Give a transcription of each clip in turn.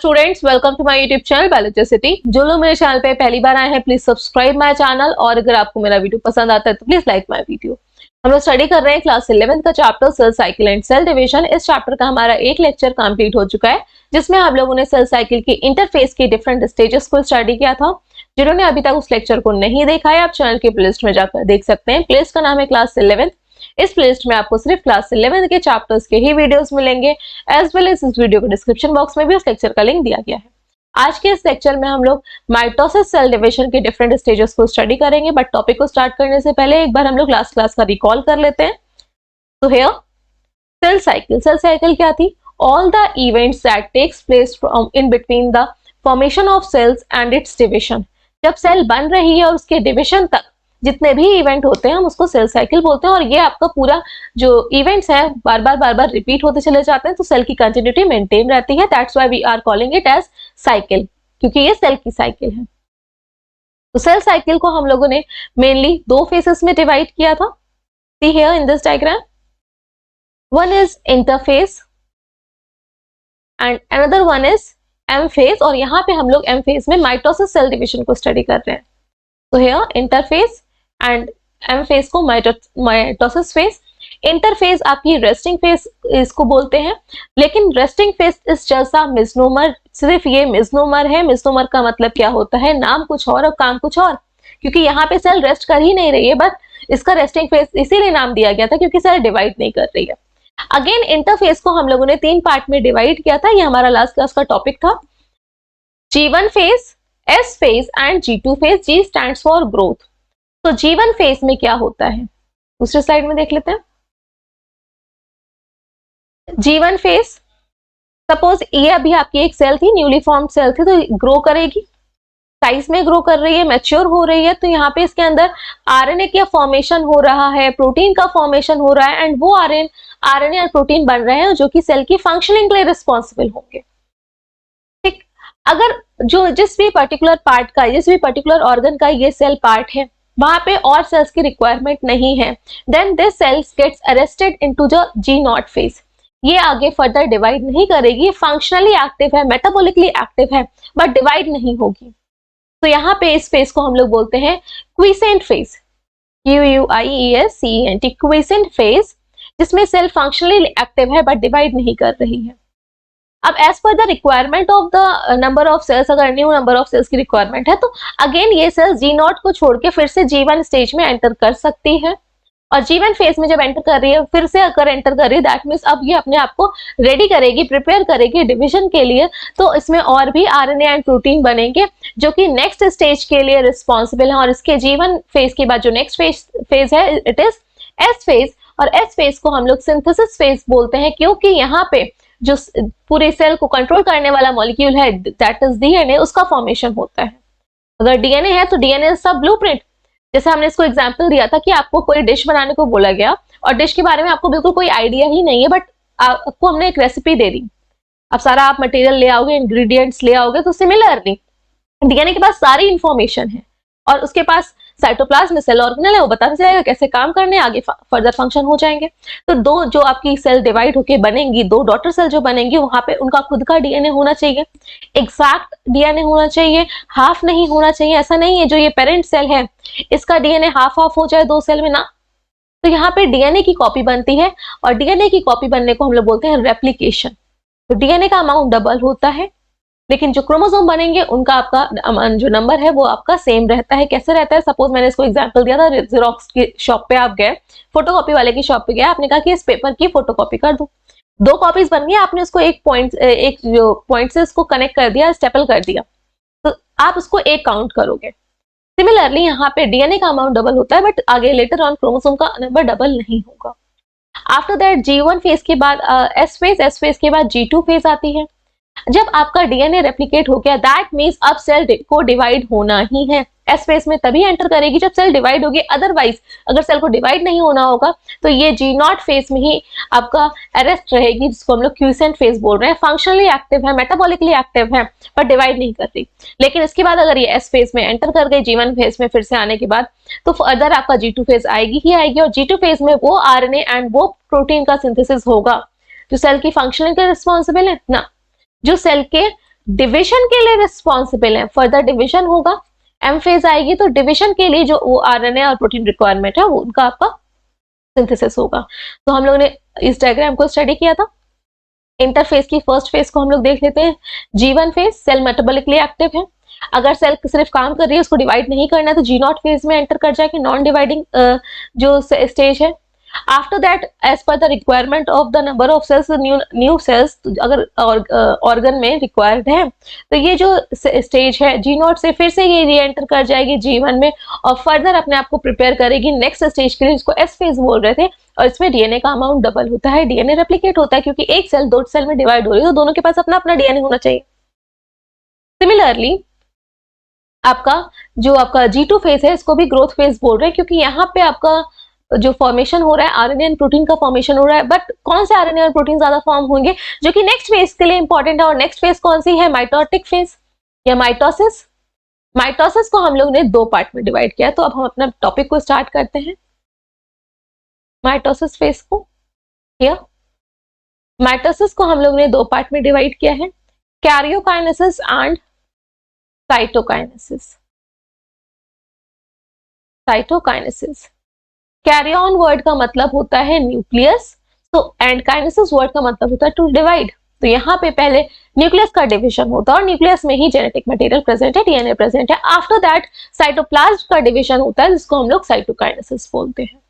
Students, welcome to my YouTube channel Biologicity. जो लोग मेरे चैनल पे पहली बार आए हैं प्लीज सब्सक्राइब माय चैनल, और अगर आपको मेरा वीडियो पसंद आता है तो प्लीज लाइक माय वीडियो। हम लोग स्टडी कर रहे हैं क्लास 11 का chapter cell cycle and cell division. इस चैप्टर का हमारा एक लेक्चर कंप्लीट हो चुका है, जिसमें हम लोगों ने सेल साइकिल की इंटरफेस की डिफरेंट स्टेजेस को स्टडी किया था। जिन्होंने अभी तक उस लेक्चर को नहीं देखा है, आप चैनल के प्लेलिस्ट में जाकर देख सकते हैं। प्लेलिस्ट का नाम है क्लास 11। इस प्लेलिस्ट में आपको सिर्फ क्लास 11 के चैप्टर्स के ही वीडियोस मिलेंगे, एज वेल एज इस वीडियो के डिस्क्रिप्शन बॉक्स में भी उस लेक्चर का लिंक दिया गया है। आज के इस लेक्चर में हम लोग माइटोसिस सेल डिवीजन के डिफरेंट स्टेजेस को स्टडी करेंगे, बट टॉपिक को स्टार्ट करने से पहले एक बार हम लोग लास्ट क्लास का रिकॉल कर लेते हैं। तो हियर सेल साइकिल क्या थी? All the events that takes place from in between the formation of cells and its division. जब सेल बन रही है और उसके डिविजन तक जितने भी इवेंट होते हैं हम उसको सेल साइकिल बोलते हैं। और ये आपका पूरा जो इवेंट्स है बार बार रिपीट होते चले जाते हैं, तो सेल की कंटिन्यूटी मेंटेन रहती है। That's why we are calling it as cycle, क्योंकि ये सेल की साइकिल है। तो सेल साइकिल को हम लोगों ने मेनली दो फेजेस में डिवाइड किया था। See here in this diagram, one is interphase and another one is M phase. और यहाँ पे हम लोग एम फेज में माइटोसिस सेल डिविजन को स्टडी कर रहे हैं। तो here interphase and M phase को माइटोसिस फेज। इंटरफेज आपकी रेस्टिंग फेज इसको बोलते हैं, लेकिन रेस्टिंग फेज इस जैसा मिसनोमर, सिर्फ ये मिसनोमर है। मिसनोमर का मतलब क्या होता है? नाम कुछ और काम कुछ और, क्योंकि यहाँ पे सेल रेस्ट कर ही नहीं रही है, बट इसका रेस्टिंग फेज इसीलिए नाम दिया गया था क्योंकि सेल डिवाइड नहीं कर रही है। अगेन इंटरफेज को हम लोगों ने 3 पार्ट में डिवाइड किया था। ये हमारा लास्ट क्लास का टॉपिक था। G1 phase, S phase and G2 phase. G stands for growth. तो G1 फेज में क्या होता है दूसरे स्लाइड में देख लेते हैं। G1 फेज, सपोज ये अभी आपकी एक सेल थी, न्यूली फॉर्म्ड सेल थी, तो ग्रो करेगी, साइज में ग्रो कर रही है, मैच्योर हो रही है। तो यहाँ पे इसके अंदर आरएनए का फॉर्मेशन हो रहा है, प्रोटीन का फॉर्मेशन हो रहा है, एंड वो आरएनए और प्रोटीन बन रहे हैं जो कि सेल की फंक्शनिंग के लिए रिस्पॉन्सिबल होंगे। ठीक, अगर जो जिस भी पर्टिकुलर पार्ट का, जिस भी पर्टिकुलर ऑर्गन का ये सेल पार्ट है, वहां पे और सेल्स की रिक्वायरमेंट नहीं है, then this cells gets arrested into the G0 phase. ये आगे फर्दर डिवाइड नहीं करेगी, फंक्शनली एक्टिव है, मेटाबॉलिकली एक्टिव है, बट डिवाइड नहीं होगी। तो यहाँ पे इस फेज को हम लोग बोलते हैं quiescent phase, QUIESCENT, quiescent phase, जिसमें सेल फंक्शनली एक्टिव है बट डिवाइड नहीं कर रही है। अब as per the requirement of the number of cells, अगर न्यू नंबर ऑफ सेल्स की रिक्वायरमेंट है तो अगेन ये सेल्स G0 को छोड़ के फिर से G1 स्टेज में एंटर कर सकती है। और G1 फेज में जब एंटर कर रही है, फिर से अगर एंटर कर रही है, दैट मीन्स अब ये अपने आप को रेडी करेगी, प्रिपेयर करेगी डिवीजन के लिए। तो इसमें और भी आरएनए एंड प्रोटीन बनेंगे जो कि नेक्स्ट स्टेज के लिए रिस्पॉन्सिबल है। और इसके G1 फेज के बाद जो नेक्स्ट फेज है इट इज एस फेज। और एस फेज को हम लोग सिंथेसिस फेज बोलते हैं, क्योंकि यहाँ पे जो पूरे सेल को कंट्रोल करने वाला मॉलिक्यूल है दैट इज डीएनए, उसका फॉर्मेशन होता है। अगर डीएनए है तो डीएनए इज सब ब्लूप्रिंट। जैसे हमने इसको एग्जांपल दिया था कि आपको कोई डिश बनाने को बोला गया और डिश के बारे में आपको बिल्कुल कोई आइडिया ही नहीं है, बट आपको हमने एक रेसिपी दे दी। अब सारा आप मटेरियल ले आओगे, इंग्रेडिएंट्स ले आओगे, तो सिमिलरली डीएनए के पास सारी इंफॉर्मेशन है और उसके पास साइटोप्लाज्म में सेल ऑर्गेनेल है, वो बताता चलेगा कैसे काम करने, आगे फर्दर फंक्शन हो जाएंगे। तो दो जो आपकी सेल डिवाइड होके बनेंगी, 2 डॉटर सेल जो बनेंगी, वहां पे उनका खुद का डीएनए होना चाहिए, एग्जैक्ट डीएनए होना चाहिए, हाफ नहीं होना चाहिए। ऐसा नहीं है जो ये पेरेंट सेल है इसका डीएनए हाफ हो जाए 2 सेल में ना। तो यहाँ पे डीएनए की कॉपी बनती है, और डीएनए की कॉपी बनने को हम लोग बोलते हैं रेप्लिकेशन। तो डीएनए का अमाउंट डबल होता है, लेकिन जो क्रोमोसोम बनेंगे उनका आपका जो नंबर है वो आपका सेम रहता है। कैसे रहता है? सपोज मैंने इसको एग्जांपल दिया था, जेरोक्स की शॉप पे आप गए, फोटोकॉपी वाले की शॉप पे गए, आपने कहा कि इस पेपर की फोटोकॉपी कर दो, 2 कॉपीज बन गई, आपने उसको एक जो पॉइंट से इसको कनेक्ट कर दिया, स्टेपल कर दिया, तो आप उसको एक काउंट करोगे। सिमिलरली यहाँ पे डीएनए का अमाउंट डबल होता है, बट आगे लेटर ऑन क्रोमोसोम का नंबर डबल नहीं होगा। आफ्टर दैट G1 फेज के बाद एस फेज के बाद G2 फेज आती है। जब आपका डीएनए रेप्लिकेट हो गया, दैट मीन्स अब सेल को डिवाइड होना ही है। एस फेज में तभी एंटर करेगी जब सेल डिवाइड होगी, अदरवाइज अगर सेल को डिवाइड नहीं होना होगा तो ये G0 फेज में ही आपका अरेस्ट रहेगी, जिसको हम लोग क्विसेंट फेज बोल रहे हैं। फंक्शनली एक्टिव है, मेटाबॉलिकली एक्टिव है, पर डिवाइड नहीं कर रही। लेकिन इसके बाद अगर ये एस फेज में एंटर कर गई, G1 फेज में फिर से आने के बाद, तो फर्दर आपका G2 फेज आएगी ही आएगी। और G2 फेज में वो आरएनए एंड वो प्रोटीन का सिंथेसिस होगा जो सेल की फंक्शनिंग के रिस्पॉन्सिबल है ना, जो सेल के डिविजन के लिए रिस्पॉन्सिबल है। फर्दर डिविजन होगा, एम फेज आएगी तो डिविजन के लिए जो वो आरएनए और प्रोटीन रिक्वायरमेंट है वो उनका आपका सिंथेसिस होगा। तो हम लोगों ने इस डायग्राम को स्टडी किया था। इंटरफेज की फर्स्ट फेज को हम लोग देख लेते हैं। G1 phase cell metabolically active है। अगर सेल सिर्फ काम कर रही है, उसको डिवाइड नहीं करना है, तो G0 फेज में एंटर कर जाएगी, नॉन डिवाइडिंग जो स्टेज है। After that as per the requirement of the number of cells, new cells अगर ऑर्गन में रिक्वायर्ड है तो ये जो स्टेज है G0 से फिर से ये री एंटर कर जाएगी G1 में और फर्दर अपने आप को प्रिपेयर करेगी नेक्स्ट स्टेज के लिए, जिसको एस फेज बोल रहे थे। और इसमें डीएनए का अमाउंट डबल होता है, डीएनए रेप्लिकेट होता है, क्योंकि एक सेल दो सेल में डिवाइड हो रही है तो दोनों के पास अपना अपना डीएनए होना चाहिए। सिमिलरली आपका G2 फेज है, इसको भी ग्रोथ फेज बोल रहे हैं, क्योंकि यहाँ पे आपका जो फॉर्मेशन हो रहा है आरएनए एंड प्रोटीन का फॉर्मेशन हो रहा है। बट कौन से आरएनए और प्रोटीन ज्यादा फॉर्म होंगे, जो कि नेक्स्ट फेज के लिए इंपॉर्टेंट है। और नेक्स्ट फेज कौन सी है, माइटोटिक फेज या माइटोसिस। माइटोसिस को हम लोग ने दो पार्ट में डिवाइड किया। तो अब हम अपना टॉपिक को स्टार्ट करते हैं। माइटोसिस फेज को हियर, माइटोसिस को हम लोग ने दो पार्ट में डिवाइड किया है, karyokinesis and cytokinesis. Cytokinesis, carry on word का मतलब होता है न्यूक्लियस, तो एंड काइनेसिस वर्ड का मतलब होता है टू डिवाइड। तो यहाँ पे पहले न्यूक्लियस का डिवीजन होता है और न्यूक्लियस में ही जेनेटिक मटेरियल प्रेजेंट है, डीएनए प्रेजेंट है। आफ्टर दैट साइटोप्लाज्म का डिवीजन होता है, जिसको हम लोग साइटोकाइनेसिस बोलते हैं।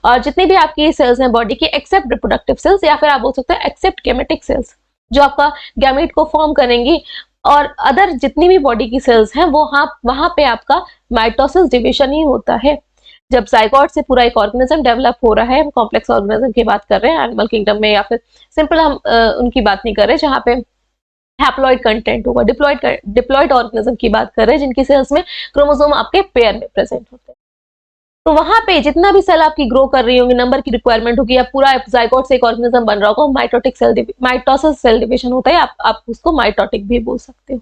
और जितनी भी आपकी सेल्स हैं बॉडी की, एक्सेप्ट रिप्रोडक्टिव सेल्स या फिर आप बोल सकते हैं एक्सेप्ट गैमेटिक सेल्स, जो आपका गैमेट को फॉर्म करेंगी, और अदर जितनी भी बॉडी की सेल्स हैं वो वहां पे आपका माइटोसिस डिवीजन ही होता है। जब जाइगोट से पूरा एक ऑर्गेनिज्म डेवलप हो रहा है, हम कॉम्प्लेक्स ऑर्गेनिज्म की बात कर रहे हैं एनिमल किंगडम में, या फिर सिंपल हम उनकी बात नहीं कर रहे जहाँ पे हैप्लॉइड कंटेंट होगा, डिप्लॉइड ऑर्गेनिज्म की बात कर रहे हैं जिनकी सेल्स में क्रोमोसोम आपके पेयर में प्रेजेंट होते हैं। तो वहां पे जितना भी सेल आपकी ग्रो कर रही होंगी, नंबर की रिक्वायरमेंट होगी, या पूरा जाइगोट से एक ऑर्गेनिज्म बन रहा होगा, माइटोसिस सेल डिवीजन होता है। आप उसको माइटोटिक भी बोल सकते हो।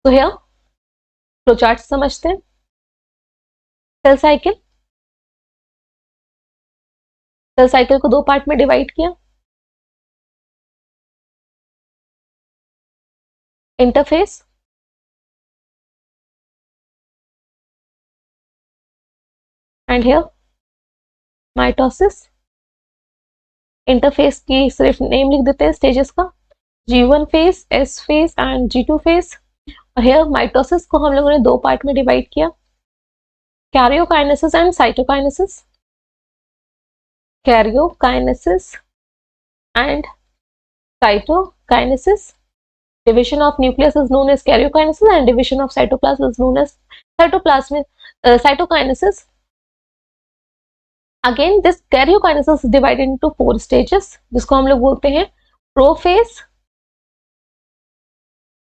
तो हियर फ्लो चार्ट समझते हैं। सेल साइकिल, सेल साइकिल को दो पार्ट में डिवाइड किया। Interface, and here mitosis. Interface की सिर्फ नेम लिख देते हैं स्टेजेस का, G1 phase, S phase and G2 phase. और हियर माइटोसिस को हम लोगों ने दो पार्ट में डिवाइड किया, karyokinesis and cytokinesis. Karyokinesis and cytokinesis. Division of nucleus is known as karyokinesis and division of cytoplasm is known as cytokinesis. Again, this karyokinesis is divided into four stages, जिसको हम लोग बोलते हैं prophase,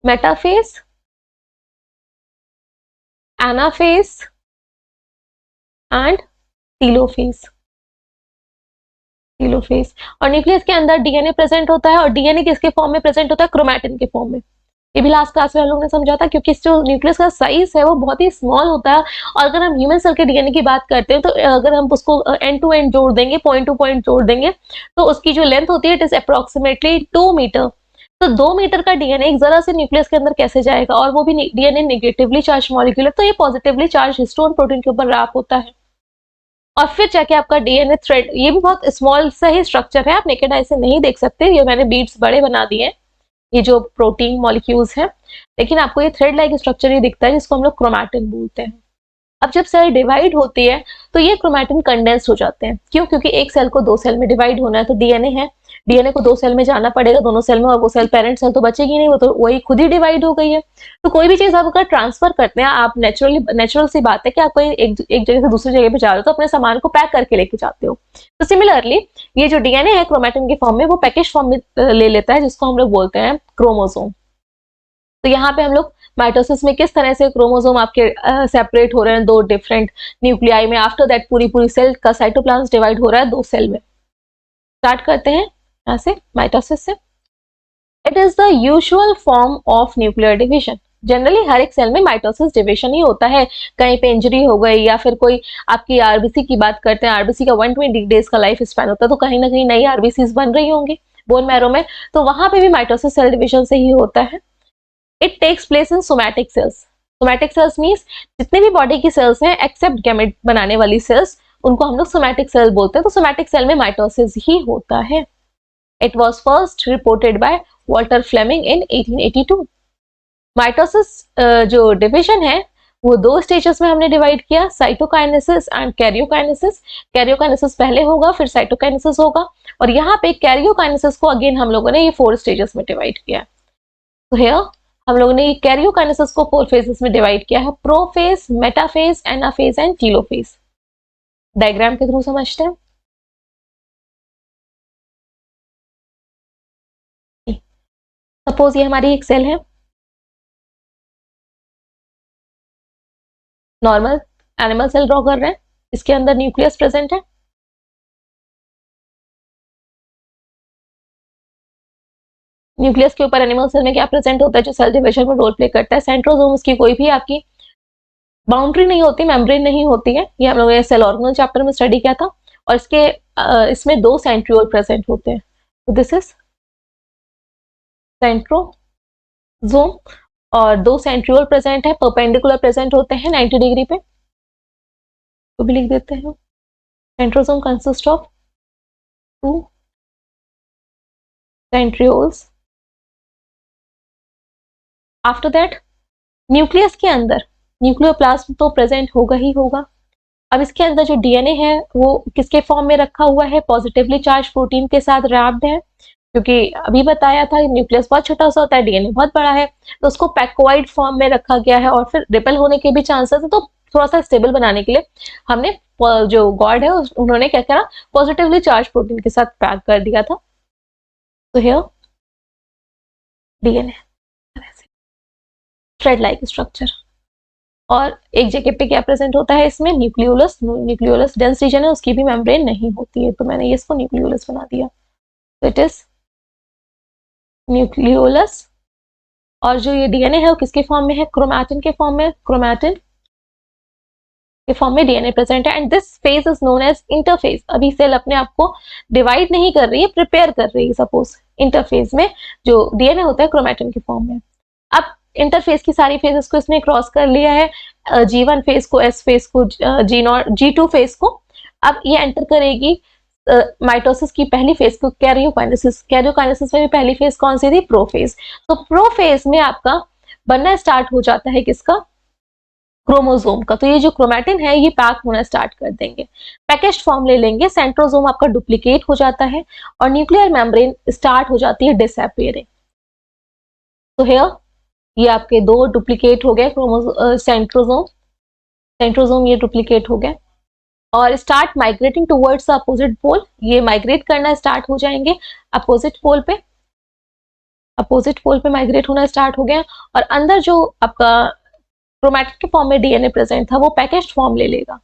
metaphase, anaphase and telophase. Telophase. और nucleus के अंदर DNA present होता है, और डीएनए किसके फॉर्म में प्रेजेंट होता है, क्रोमैटिन के फॉर्म में। ये भी लास्ट क्लास में हम लोग ने समझा था, क्योंकि जो न्यूक्लियस का साइज है वो बहुत ही स्मॉल होता है। और अगर हम ह्यूमन सेल के डीएनए की बात करते हैं तो अगर हम उसको एंड टू एंड जोड़ देंगे, पॉइंट टू पॉइंट जोड़ देंगे, तो उसकी जो लेंथ होती है इट इज अप्रोक्सीमेटली 2 मीटर। तो 2 मीटर का डीएनए एक जरा से न्यूक्लियस के अंदर कैसे जाएगा, और वो भी डीएनए नेगेटिवली चार्ज मॉलिक्यूल है, तो ये पॉजिटिवली चार्ज हिस्टोन प्रोटीन के ऊपर रैप होता है। और फिर जाके आपका डीएनए थ्रेड, ये भी बहुत स्मॉल सा ही स्ट्रक्चर है, आप नेकेड आई से नहीं देख सकते, ये मैंने बीड्स बड़े बना दिए हैं, ये जो प्रोटीन मॉलिक्यूल्स हैं, लेकिन आपको ये थ्रेड लाइक स्ट्रक्चर ही दिखता है, जिसको हम लोग क्रोमैटिन बोलते हैं। अब जब सेल डिवाइड होती है तो ये क्रोमैटिन कंडेंस हो जाते हैं। क्यों? क्योंकि एक सेल को 2 सेल में डिवाइड होना है, तो डीएनए है, डीएनए को 2 सेल में जाना पड़ेगा, दोनों सेल में, और वो सेल पेरेंट सेल तो बचेगी नहीं, वो तो वही खुद ही डिवाइड हो गई है। तो कोई भी चीज आप अगर ट्रांसफर करते हैं, आप नेचुरल सी बात है कि आप कोई एक जगह से दूसरी जगह पे जा रहे हो तो अपने सामान को पैक करके लेके जाते हो। तो सिमिलरली ये जो डीएनए है क्रोमैटिन के फॉर्म में, वो पैकेज फॉर्म में ले लेता है, जिसको हम लोग बोलते हैं क्रोमोसोम। तो यहाँ पे हम लोग माइटोसिस में किस तरह से क्रोमोसोम आपके सेपरेट हो रहे हैं 2 डिफरेंट न्यूक्लियाई में, आफ्टर दैट पूरी सेल का साइटोप्लाज्म डिवाइड हो रहा है 2 सेल में। स्टार्ट करते हैं यहाँ से माइटोसिस से। It is the usual form of nuclear division. Generally हर एक सेल में माइटोसिस डिवीजन ही होता है। कहीं पे इंजरी हो गई, या फिर कोई आपकी आरबीसी की बात करते हैं, आरबीसी का 120 डेज का लाइफ स्पैन होता है, तो कहीं ना कहीं नई आरबीसी बन रही होंगी, बोन मैरो में, तो वहां पे भी माइटोसिस सेल डिवीजन से ही होता है। It takes place in somatic cells. Somatic cells means जितने भी बॉडी की सेल्स हैं एक्सेप्ट गैमेट बनाने वाली सेल्स, उनको हम लोग सोमैटिक सेल बोलते हैं। तो सोमैटिक सेल में माइटोसिस ही होता है। It was first reported by Walter Flemming in 1882। Mitosis जो डिवीजन है वो दो स्टेजेस में हमने डिवाइड किया, साइटोकाइनेसिस एंड कैरियोकाइनेसिस। कैरियोकाइनेसिस पहले होगा, फिर साइटोकाइनेसिस होगा, और यहाँ पे कैरियोकाइनेसिस को अगेन हम लोगों ने ये 4 स्टेजेस में डिवाइड किया। तो हियर हम लोगों ने कैरियोकाइनेसिस को 4 फेजेस में डिवाइड किया है, prophase, metaphase, anaphase and telophase. Diagram के थ्रू समझते हैं। सपोज ये हमारी एक सेल है, नॉर्मल एनिमल सेल ड्रॉ कर रहे हैं, इसके अंदर न्यूक्लियस प्रेजेंट है। न्यूक्लियस के ऊपर एनिमल सेल में क्या प्रेजेंट होता है जो सेल डिवीजन में रोल प्ले करता है? सेंट्रोसोम। की कोई भी आपकी बाउंड्री नहीं होती, मेम्ब्रेन नहीं होती है, ये हम लोगों ने सेल ऑर्गेनल चैप्टर में स्टडी किया था। और इसमें 2 सेंट्रियोल प्रेजेंट होते हैं। तो दिस इज सेंट्रोसोम, और 2 सेंट्रियोल प्रेजेंट है, परपेंडिकुलर प्रेजेंट होते हैं 90 डिग्री पे, तो भी लिख देते हैं। Centrosome consist of 2 centrioles. After that nucleus के अंदर न्यूक्लियोप्लाज्म तो प्रेजेंट होगा ही होगा। अब इसके अंदर जो डीएनए है वो किसके फॉर्म में रखा हुआ है? पॉजिटिवली चार्ज प्रोटीन के साथ रैप्ड है, क्योंकि अभी बताया था न्यूक्लियस बहुत छोटा सा होता है, डीएनए बहुत बड़ा है, तो उसको पैकोइड फॉर्म में रखा गया है, और फिर रिपेल होने के भी चांसेस है। तो थोड़ा सा स्टेबल बनाने के लिए हमने जो गॉड है उन्होंने क्या करा, पॉजिटिवली चार्ज प्रोटीन के साथ पैक कर दिया था। तो here DNA thread like structure, और एक जगह पे क्या प्रेजेंट होता है इसमें? न्यूक्लियोलस। न्यूक्लियोलस डेंस रीजन है, उसकी भी मेम्ब्रेन नहीं होती है, तो मैंने इसको न्यूक्लियोलस बना दिया। तो इट इज न्यूक्लियोलस। और जो ये डीएनए है वो किसके फॉर्म में है? क्रोमैटिन के फॉर्म में। क्रोमैटिन के फॉर्म में डीएनए प्रेजेंट है, and this phase is known as interphase. अभी सेल अपने आप को डिवाइड नहीं कर रही है, प्रिपेयर कर रही है। सपोज इंटरफेज में जो डीएनए होता है क्रोमैटिन के फॉर्म में। अब इंटरफेस की सारी फेजेस को इसने क्रॉस कर लिया है, G1 फेज को, S फेज को, G2 फेज को। अब ये एंटर करेगी माइटोसिस की पहली फेज को, कैरियोकाइनेसिस। कैरियोकाइनेसिस में भी पहली फेज कौन सी थी? प्रोफेज। तो प्रोफेज में आपका बनना स्टार्ट हो जाता है किसका? क्रोमोसोम का। तो ये जो क्रोमैटिन है ये पैक होना स्टार्ट कर देंगे, पैकेज्ड फॉर्म ले लेंगे, सेंट्रोसोम आपका डुप्लीकेट हो जाता है, और न्यूक्लियर मेम्ब्रेन स्टार्ट हो जाती है डिसअपियरिंग। तो हियर ये आपके 2 डुप्लीकेट हो गए सेंट्रोसोम। सेंट्रोसोम ये डुप्लीकेट हो गए और start migrating towards opposite pole. ये माइग्रेट करना स्टार्ट हो जाएंगे अपोजिट पोल पे। अपोजिट पोल पे माइग्रेट होना स्टार्ट हो गया, और अंदर जो आपका क्रोमैटिन के फॉर्म में डीएनए प्रेजेंट था वो पैकेज्ड फॉर्म ले लेगा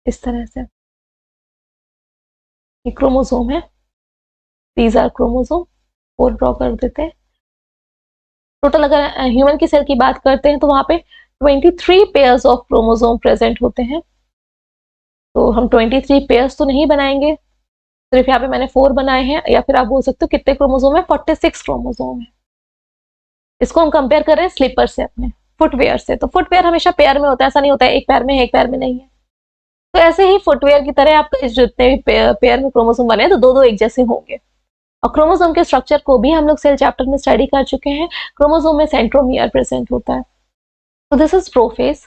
इस तरह से। ये क्रोमोसोम है, दीज आर क्रोमोसोम, 4 ड्रॉ कर देते हैं। टोटल अगर ह्यूमन की सेल की बात करते हैं तो वहां पे 23 पेयर्स ऑफ क्रोमोसोम प्रेजेंट होते हैं। तो हम 23 पेयर्स तो नहीं बनाएंगे, सिर्फ यहाँ पे मैंने 4 बनाए हैं, या फिर आप बोल सकते हो कितने क्रोमोसोम है? 46 क्रोमोसोम है। इसको हम कंपेयर कर रहे हैं स्लीपर से, अपने फुटवेयर से। तो फुटवेयर हमेशा पेयर में होता है, ऐसा नहीं होता है एक पैर में है एक पैर में नहीं है। तो ऐसे ही फुटवेयर की तरह आपके जितने भी पेयर में क्रोमोसोम बने तो 2-2 एक जैसे होंगे। और क्रोमोसोम के स्ट्रक्चर को भी हम लोग सेल चैप्टर में स्टडी कर चुके हैं। क्रोमोसोम में सेंट्रोमियर प्रेजेंट होता है। तो this is prophase.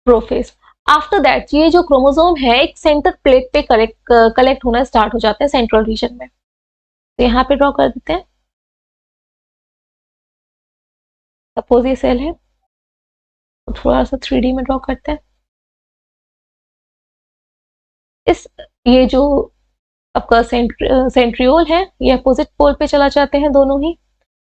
Prophase after that ये जो क्रोमोसोम है एक सेंटर प्लेट पे कलेक्ट होना स्टार्ट हो जाते हैं सेंट्रल रीजन में। तो यहाँ पे ड्रॉ कर देते हैं। सपोज ये सेल है, तो थोड़ा सा 3D में ड्रॉ करते हैं। ये जो आपका सेंट्रियोल है ये अपोजिट पोल पे चला जाते हैं दोनों ही।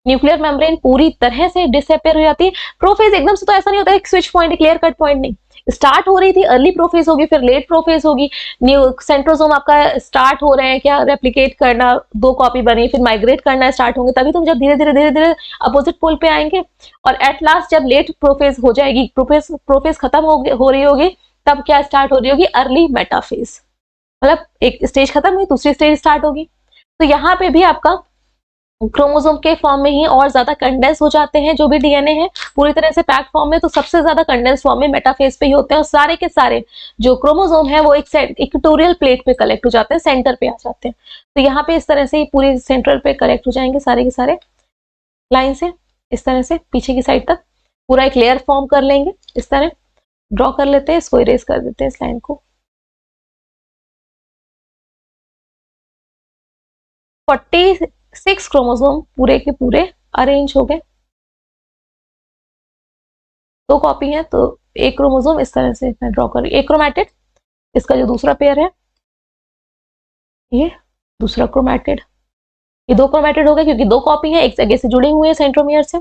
न्यूक्लियर मेम्ब्रेन पूरी तरह से डिसअपियर हो जाती है। प्रोफेज एकदम से तो ऐसा नहीं होता है, एक switch point, clear cut point नहीं। स्टार्ट हो रही थी, अर्ली प्रोफेज होगी, फिर लेट प्रोफेज होगी। न्यू सेंट्रोसोम आपका स्टार्ट हो रहे हैं क्या रेप्लिकेट करना, 2 कॉपी बनी, फिर माइग्रेट करना स्टार्ट होंगे, तभी तो जब धीरे धीरे अपोजिट पोल पे आएंगे। और एट लास्ट जब लेट प्रोफेज हो जाएगी, प्रोफेज खत्म हो रही होगी, तब क्या स्टार्ट हो रही होगी? Early metaphase. मतलब एक स्टेज खत्म हुई, दूसरी स्टेज स्टार्ट होगी। तो यहाँ पे भी आपका क्रोमोसोम के फॉर्म में ही और ज्यादा कंडेंस हो जाते हैं, जो भी डीएनए है पूरी तरह से पैक्ड फॉर्म में, तो सबसे ज्यादा कंडेंस फॉर्म में मेटाफेज पे ही होते हैं, और सारे के सारे जो क्रोमोसोम है वो एक इक्वेटोरियल प्लेट पे कलेक्ट हो जाते हैं, सेंटर पे आ जाते हैं। तो यहाँ पे इस तरह से ही पूरी सेंट्रल पे कलेक्ट हो जाएंगे सारे के सारे लाइन से, इस तरह से पीछे की साइड तक पूरा एक लेयर फॉर्म कर लेंगे। इस तरह ड्रॉ कर लेते हैं, इसको इरेज कर देते हैं इस लाइन को। 46 क्रोमोसोम पूरे के पूरे अरेंज हो गए। दो कॉपी है तो एक क्रोमोसोम इस तरह से मैं ड्रॉ कर रही हूँ। एक क्रोमैटिड, इसका जो दूसरा पेयर है ये दूसरा क्रोमैटिड, ये दो क्रोमैटिड हो गए क्योंकि दो कॉपी है, एक जगह से जुड़ी हुई है सेंट्रोमियर से।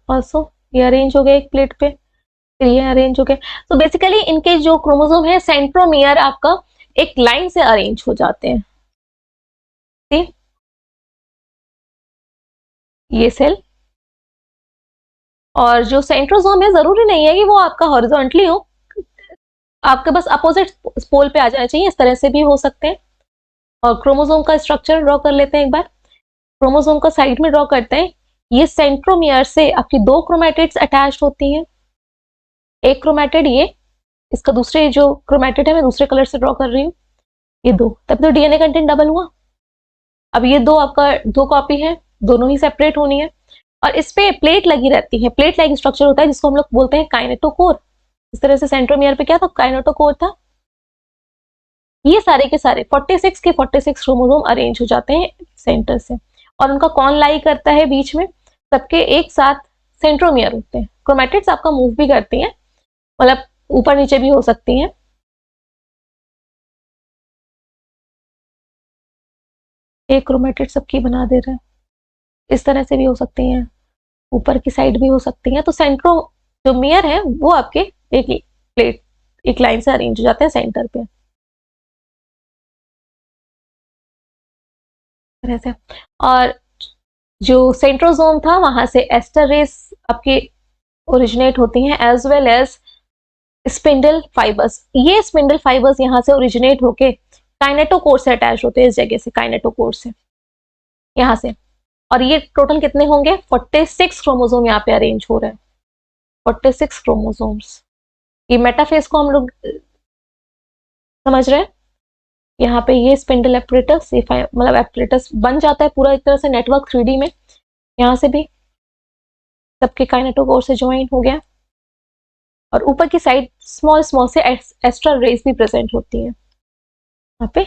ऑल्सो ये अरेंज हो गए एक प्लेट पे, फिर ये अरेंज हो गए। तो बेसिकली इनके जो क्रोमोसोम है सेंट्रोमियर आपका एक लाइन से अरेंज हो जाते हैं। ठीक, ये सेल, और जो सेंट्रोसोम है जरूरी नहीं है कि वो आपका हॉरिजॉन्टली हो, आपके बस अपोजिट पोल पे आ जाना चाहिए, इस तरह से भी हो सकते हैं। और क्रोमोसोम का स्ट्रक्चर ड्रॉ कर लेते हैं एक बार। क्रोमोसोम का साइड में ड्रॉ करते हैं। ये सेंट्रोमियर से आपकी दो क्रोमैटिड्स अटैच्ड होती हैं। एक क्रोमैटिड ये, इसका दूसरे जो क्रोमैटिड है मैं दूसरे कलर से ड्रॉ कर रही हूँ, ये दो, तब तो डीएनए कंटेंट डबल हुआ। अब ये दो आपका दो कॉपी है, दोनों ही सेपरेट होनी है, और इस पे प्लेट लगी रहती है, प्लेट लाइक स्ट्रक्चर होता है जिसको हम लोग बोलते हैं काइनेटोकोर। इस तरह से सेंट्रोमियर पे क्या था, काइनेटोकोर था। ये सारे के सारे 46 के 46 क्रोमोसोम अरेंज हो जाते हैं सेंटर से, और उनका कौन लाई करता है बीच में, सबके एक साथ सेंट्रोमियर होते हैं। क्रोमैटिड्स आपका मूव भी करती हैं, मतलब ऊपर नीचे भी हो सकती हैं। एक क्रोमैटिड सबकी बना दे रहे हैं, इस तरह से भी हो सकती हैं, ऊपर की साइड भी हो सकती हैं। तो सेंट्रोमियर है वो आपके एक प्लेट एक लाइन से अरेंज हो जाते हैं सेंटर पे तरह से। और जो सेंट्रोसोम था वहां से एस्टर रेस आपके ओरिजिनेट होती हैं, as well as spindle fibres. ये स्पिंडल फाइबर्स यहाँ से ओरिजिनेट होके काइनेटोकोर से अटैच होते हैं, इस जगह से काइनेटोकोर से यहाँ से। और ये टोटल कितने होंगे, 46 क्रोमोसोम यहाँ पे अरेंज हो रहे हैं, 46 क्रोमोसोम्स। ये मेटाफेज को हम लोग समझ रहे हैं। यहाँ पे ये स्पिंडल एपरेटस, ये मतलब एपरेटस बन जाता है पूरा एक तरह से नेटवर्क 3D में। यहाँ से भी सबके काइनेटोकोर से ज्वाइन हो गया, और ऊपर की साइड स्मॉल स्मॉल से एस्ट्रल रेस भी प्रेजेंट होती है, यहाँ पे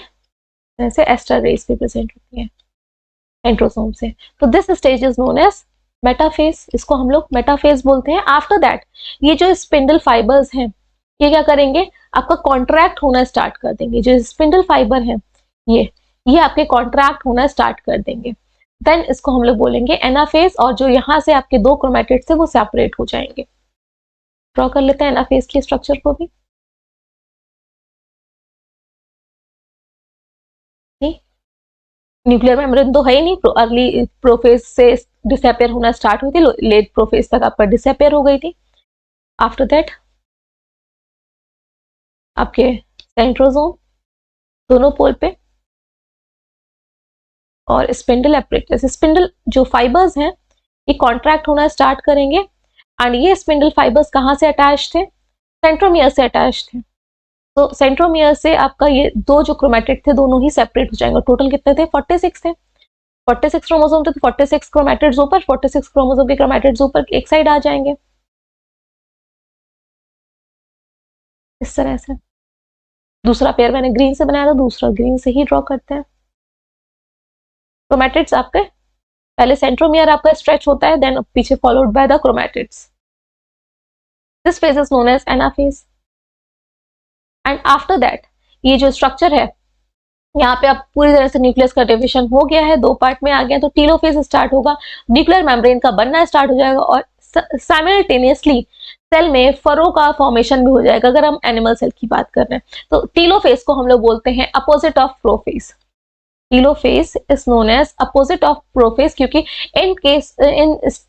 ऐसे एस्ट्रल रेस भी प्रेजेंट होती है एंट्रोसोम से। तो this stage is known as metaphase, इसको हम लोग मेटाफेज बोलते हैं। आफ्टर दैट ये जो स्पिंडल फाइबर्स हैं ये क्या करेंगे, आपका कॉन्ट्रैक्ट होना स्टार्ट कर देंगे। जो स्पिंडल फाइबर है ये आपके कॉन्ट्रैक्ट होना स्टार्ट कर देंगे। देन इसको हम लोग बोलेंगे एनाफेज, और जो यहाँ से आपके दो क्रोमैटिड्स है वो सेपरेट हो जाएंगे। ड्रॉ कर लेते हैं एनाफेज के स्ट्रक्चर को भी। न्यूक्लियर मेम्ब्रेन तो है ही नहीं, अर्ली प्रोफेज से डिसअपियर होना स्टार्ट हुई थी, लेट प्रोफेज तक आपका डिसअपियर हो गई थी। आफ्टर दैट आपके सेंट्रोसोम दोनों पोल पे, और स्पिंडल एपरेटस, स्पिंडल जो फाइबर्स हैं ये कॉन्ट्रैक्ट होना स्टार्ट करेंगे। एंड ये स्पिंडल फाइबर्स कहाँ से अटैच थे, सेंट्रोमियर से अटैच थे। तो सेंट्रोमियर से आपका ये दो जो क्रोमैटिड थे दोनों ही सेपरेट हो जाएंगे। टोटल कितने थे, 46 थे। 46 क्रोमोसोम थे तो 46 क्रोमैटिड्स ऊपर, 46 क्रोमोसोम के क्रोमैटिड्स ऊपर एक साइड आ जाएंगे इस तरह से। दूसरा पेयर मैंने ग्रीन से बनाया था, दूसरा ग्रीन से ही ड्रॉ करते हैं। क्रोमैटिड्स आपके पहले सेंट्रोमियर आपका स्ट्रेच होता है, देन पीछे followed by the chromatids. This phase is known as anaphase. And after that ये जो स्ट्रक्चर है यहाँ पे आप पूरी तरह से न्यूक्लियस का डिविजन हो गया है, दो पार्ट में आ गया, तो टीलोफेज स्टार्ट होगा, न्यूक्लियर मेम्ब्रेन का बनना स्टार्ट हो जाएगा, और साइमल्टेनियसली सेल में फरो का फॉर्मेशन भी हो जाएगा अगर हम एनिमल सेल की बात कर रहे हैं। तो टीलोफेज को हम लोग बोलते हैं opposite of prophase. Telophase is known as opposite of prophase, क्योंकि in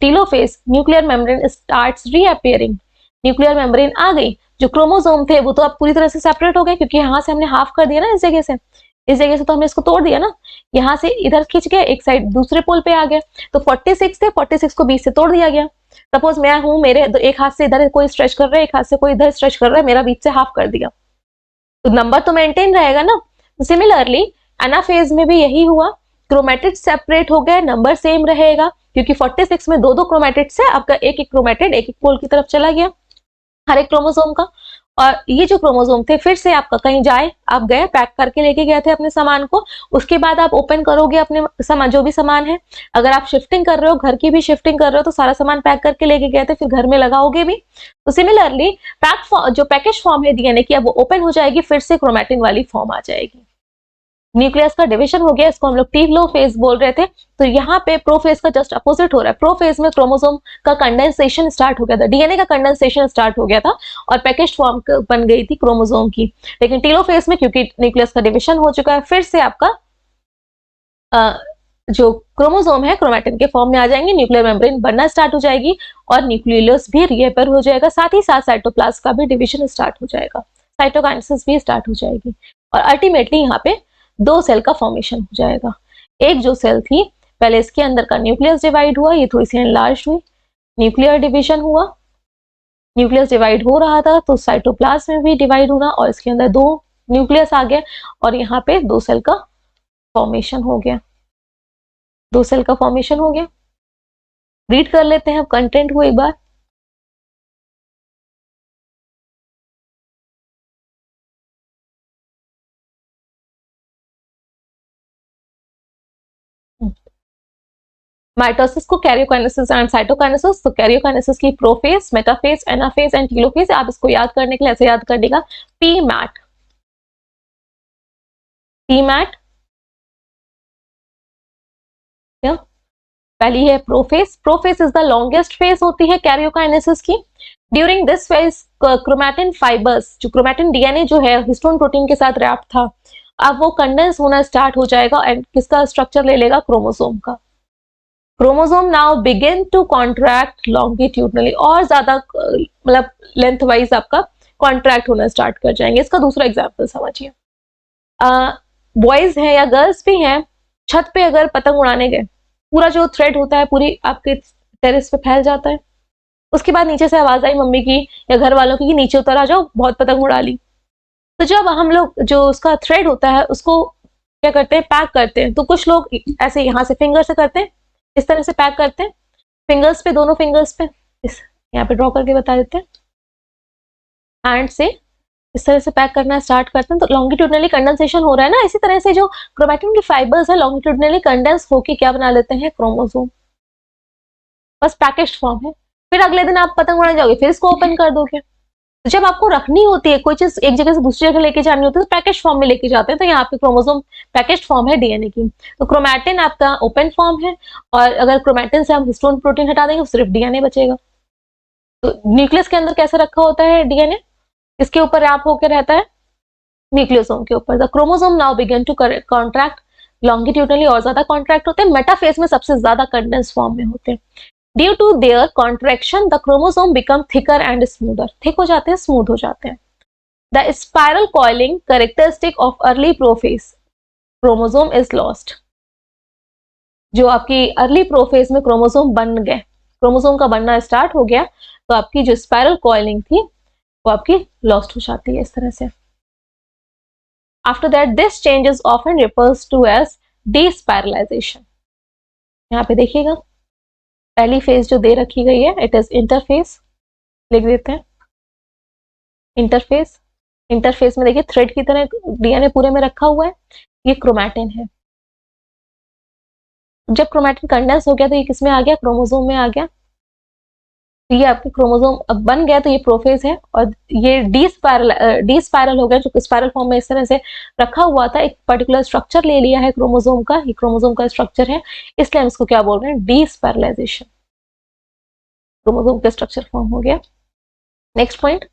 telophase nuclear membrane starts reappearing, nuclear membrane आ गई, जो क्रोमोसोम थे वो तो अब पूरी तरह से सेपरेट हो गए, क्योंकि यहाँ से हमने हाफ कर दिया ना, इस जगह से तो हमने इसको तोड़ दिया ना, यहाँ से इधर खींच गया, एक साइड दूसरे पोल पे आ गया, तो 46 थे, 46 को 20 से तोड़ दिया गया। सपोज मैं हूं, मेरे एक हाथ से इधर कोई स्ट्रेच कर रहा है, एक हाथ से कोई इधर स्ट्रेच कर रहा है, मेरा बीच से हाफ कर दिया, तो नंबर तो मेंटेन रहेगा ना। सिमिलरली एनाफेज में भी यही हुआ, क्रोमेटिड सेपरेट हो गए, नंबर सेम रहेगा, क्योंकि 46 में दो दो क्रोमेटिड से आपका एक एक क्रोमेटिड एक एक पोल की तरफ चला गया हर एक क्रोमोसोम का। और ये जो क्रोमोसोम थे फिर से आपका कहीं जाए, आप गए पैक करके लेके गए थे अपने सामान को, उसके बाद आप ओपन करोगे अपने सामान, जो भी सामान है, अगर आप शिफ्टिंग कर रहे हो, घर की भी शिफ्टिंग कर रहे हो, तो सारा सामान पैक करके लेके गए थे, फिर घर में लगाओगे भी। तो सिमिलरली जो पैकेज फॉर्म है डीएनए की, अब वो ओपन हो जाएगी, फिर से क्रोमैटिन वाली फॉर्म आ जाएगी। न्यूक्लियस का डिविजन हो गया, इसको हम लोग टेलोफेज बोल रहे थे। तो यहाँ पे प्रोफेज का जस्ट अपोजिट हो रहा है, प्रोफेज में क्रोमोसोम का कंडेंसेशन स्टार्ट हो गया था, डीएनए का कंडेंसेशन स्टार्ट हो गया था और पैकेज फॉर्म बन गई थी क्रोमोसोम की। लेकिन टेलोफेज में क्योंकि न्यूक्लियस का डिविजन हो चुका है, फिर से आपका जो क्रोमोसोम है क्रोमैटिन के फॉर्म में आ जाएंगे, न्यूक्लियर मेम्ब्रेन बनना स्टार्ट हो जाएगी और न्यूक्लियोलस भी रीअपेयर हो जाएगा, साथ ही साथ साइटोप्लाज्म का भी डिविजन स्टार्ट हो जाएगा, साइटोकाइनेसिस भी स्टार्ट हो जाएगी और अल्टीमेटली यहाँ पे दो सेल का फॉर्मेशन हो जाएगा। एक जो सेल थी पहले इसके अंदर का न्यूक्लियस डिवाइड हुआ, ये थोड़ी सी एनलार्ज हुई, न्यूक्लियर डिवीजन हुआ, न्यूक्लियस डिवाइड हो रहा था तो साइटोप्लाज्म में भी डिवाइड होना और इसके अंदर दो न्यूक्लियस आ गया और यहाँ पे दो सेल का फॉर्मेशन हो गया, दो सेल का फॉर्मेशन हो गया। रीड कर लेते हैं अब कंटेंट को एक बार। माइटोसिस को कैरियोकाइनेसिस एंड साइटोकाइनेसिस, तो कैरियोकाइनेसिस की prophase, metaphase, anaphase and telophase. आप इसको याद करने के लिए ऐसे याद करने पीमैट, पीमैट पहली है prophase. Prophase is the longest phase होती है कैरियोकाइनेसिस की। During this phase chromatin fibres, जो क्रोमैटिन डीएनए जो है हिस्टोन प्रोटीन के साथ रैप्ड था, अब वो कंडेंस होना स्टार्ट हो जाएगा एंड किसका स्ट्रक्चर ले लेगा, क्रोमोसोम का। Chromosome now begin to contract longitudinally, और ज्यादा मतलब लेंथ वाइज आपका कॉन्ट्रैक्ट होना स्टार्ट कर जाएंगे। इसका दूसरा एग्जांपल समझिए, बॉयज हैं या गर्ल्स भी हैं, छत पे अगर पतंग उड़ाने गए, पूरा जो थ्रेड होता है पूरी आपके टेरेस पे फैल जाता है, उसके बाद नीचे से आवाज आई मम्मी की या घर वालों की कि नीचे उतर आ जाओ, बहुत पतंग उड़ा ली। तो जब हम लोग जो उसका थ्रेड होता है उसको क्या करते हैं, पैक करते हैं। तो कुछ लोग ऐसे यहाँ से फिंगर से करते हैं, इस तरह से पैक करते हैं, फिंगर्स पे, दोनों फिंगर्स पे, इस यहाँ पे ड्रॉ करके बता देते हैं, हैंड से इस तरह से पैक करना स्टार्ट करते हैं। तो लॉन्गिट्यूडनली कंडेंसेशन हो रहा है ना, इसी तरह से जो क्रोमैटिन की फाइबर्स है लॉन्गिट्यूडनली कंडेंस होके क्या बना लेते हैं, क्रोमोसोम। बस पैकेज्ड फॉर्म है। फिर अगले दिन आप पतंग उड़ाने जाओगे, फिर इसको ओपन कर दोगे। तो जब आपको रखनी होती है कोई चीज एक जगह से दूसरी जगह लेके जानी होती है, तो पैकेज फॉर्म में लेके जाते हैं। तो यहाँ पे क्रोमोसोम पैकेज फॉर्म है डीएनए की। तो क्रोमैटिन आपका ओपन फॉर्म है और अगर क्रोमैटिन से हम हिस्टोन प्रोटीन हटा देंगे तो सिर्फ डीएनए बचेगा। तो न्यूक्लियस के अंदर कैसे रखा होता है डीएनए, इसके ऊपर रैप होकर रहता है, न्यूक्लियोसोम के ऊपर। The chromosome now begin to contract longitudinally, और ज्यादा कॉन्ट्रैक्ट होते हैं। मेटाफेज में सबसे ज्यादा कंडेंस फॉर्म में होते हैं। Due to their contraction the chromosome become thicker and smoother, thick हो जाते हैं, स्मूथ हो जाते हैं। The spiral coiling characteristic of early prophase chromosome is lost. जो आपकी अर्ली प्रोफेज में क्रोमोसोम बन गए, क्रोमोसोम का बनना स्टार्ट हो गया, तो आपकी जो स्पाइरल कॉइलिंग थी वो आपकी लॉस्ट हो जाती है इस तरह से। After that this change is often refers to as despiralization. यहाँ पे देखिएगा पहली फेज जो दे रखी गई है, इट इज इंटरफेस, लिख देते हैं इंटरफेस। इंटरफेस में देखिए थ्रेड की तरह डीएनए पूरे में रखा हुआ है, ये क्रोमैटिन है। जब क्रोमैटिन कंडेंस हो गया तो ये किसमें आ गया, क्रोमोसोम में आ गया। तो ये आपके क्रोमोसोम अब बन गया, तो ये प्रोफेज है और ये डीस्पाइरल हो गया, जो स्पाइरल फॉर्म में इस तरह से रखा हुआ था, एक पर्टिकुलर स्ट्रक्चर ले लिया है क्रोमोसोम का, ये क्रोमोसोम का स्ट्रक्चर है, इसलिए हम इसको क्या बोल रहे हैं, डीस्पाइरलाइजेशन। क्रोमोसोम का स्ट्रक्चर फॉर्म हो गया। Next point,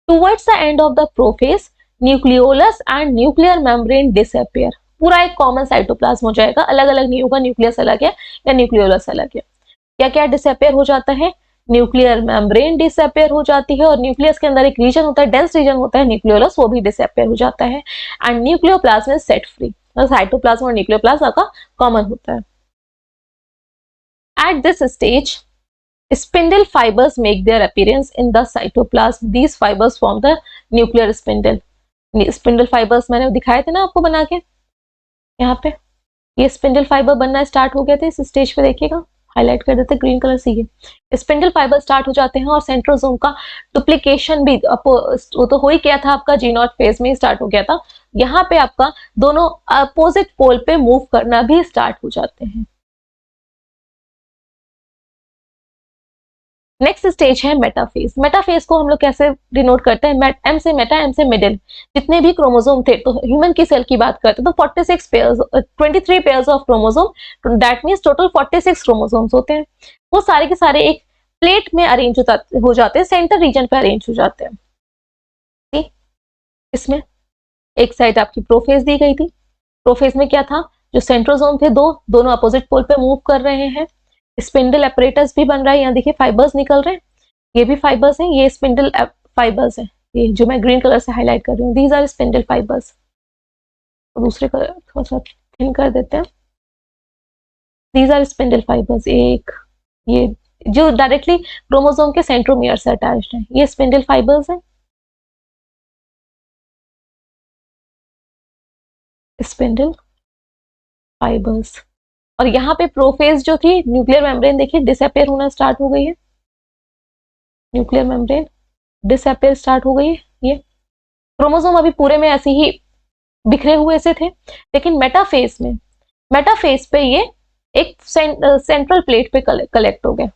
towards the end of the prophase nucleolus and nuclear membrane disappear. पूरा एक कॉमन साइटोप्लाज्म हो जाएगा, अलग अलग नहीं होगा, न्यूक्लियस अलग है या न्यूक्लियोलस अलग है। क्या क्या डिसअपियर हो जाता है, न्यूक्लियर मेम्ब्रेन डिसअपियर हो जाती है और न्यूक्लियस के अंदर एक रीजन होता है, डेंस रीजन होता है न्यूक्लियोलस, वो भी डिसअपियर हो जाता है and nucleoplasm is set free. Cytoplasm और न्यूक्लियोप्लाज्म का कॉमन होता है। At this stage spindle fibers make their appearance in the cytoplasm. These fibers form the nuclear spindle. Spindle fibres मैंने दिखाए थे ना आपको बना के, यहाँ पे ये स्पिंडल फाइबर बनना स्टार्ट हो गए थे इस स्टेज पे, देखिएगा हाईलाइट कर देते ग्रीन कलर से। ये स्पिंडल फाइबर स्टार्ट हो जाते हैं और सेंट्रोसोम का डुप्लीकेशन भी वो तो हो ही गया था, आपका जी नॉट फेज में ही स्टार्ट हो गया था। यहाँ पे आपका दोनों अपोजिट पोल पे मूव करना भी स्टार्ट हो जाते हैं। नेक्स्ट स्टेज है मेटाफेज। मेटाफेज को हम लोग कैसे डिनोट करते हैं, एम से मेटा, एम से मिडिल। जितने भी क्रोमोसोम थे, तो ह्यूमन की सेल की बात करते हैं तो 46 pairs, 23 pairs of chromosome, that means total 46 chromosomes होते हैं। वो सारे के सारे एक प्लेट में अरेंज हो जाते हैं, सेंटर रीजन पे अरेंज हो जाते हैं। ठीक, इसमें एक साइड आपकी प्रोफेज दी गई थी। प्रोफेज में क्या था, जो सेंट्रोसोम थे दोनों अपोजिट पोल पे मूव कर रहे हैं। स्पिंडल अपरेटस भी बन रहा है, यहाँ देखिए फाइबर्स निकल रहे हैं, ये भी फाइबर्स हैं, ये स्पिंडल फाइबर्स हैं, ये जो मैं ग्रीन कलर से हाईलाइट कर रही हूँ, दीज आर स्पिंडल फाइबर्स। दूसरे कलर थोड़ा सा थिन कर देते हैं, दीज आर स्पिंडल फाइबर्स। एक ये जो डायरेक्टली क्रोमोसोम के सेंट्रोमियर से अटैच्ड है, ये स्पिंडल फाइबर्स है, स्पिंडल फाइबर्स। और यहाँ पे प्रोफेज जो थी, न्यूक्लियर मेम्ब्रेन देखिए डिसअपियर होना स्टार्ट हो गई है, न्यूक्लियर मेम्ब्रेन डिसअपियर स्टार्ट हो गई है। ये क्रोमोसोम अभी पूरे में ऐसे ही बिखरे हुए से थे, लेकिन मेटाफेज पे ये एक सेंट्रल प्लेट पे कलेक्ट हो गए।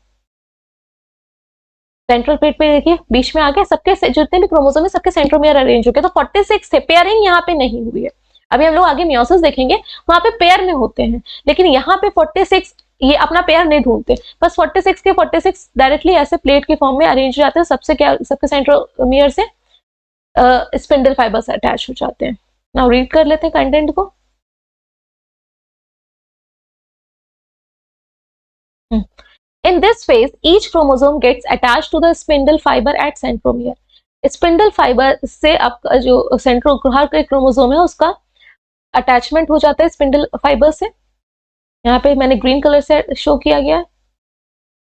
सेंट्रल प्लेट पे देखिए बीच में आ गए, सबके जितने भी क्रोमोसोम है सबके सेंट्रोमियर अरेंज हो गए। तो 46 थे, पेयरिंग यहाँ पे नहीं हुई है। अभी हम लोग आगे मियोसिस देखेंगे, वहां पे पेयर में होते हैं, लेकिन यहाँ पे 46 ये अपना पेयर नहीं ढूंढते, बस 46 के 46 डायरेक्टली ऐसे प्लेट के फॉर्म में अरेंज हो जाते हैं। सबके सेंट्रोमियर से स्पिंडल फाइबर से अटैच हो जाते हैं। नाउ रीड कर लेते हैं कंटेंट को। In this phase, each chromosome gets attached to the spindle fiber at centromere. Spindle fibre से आपका जो हर एक क्रोमोसोम है उसका अटैचमेंट हो जाता है स्पिंडल फाइबर से। यहाँ पे मैंने ग्रीन कलर से शो किया गया है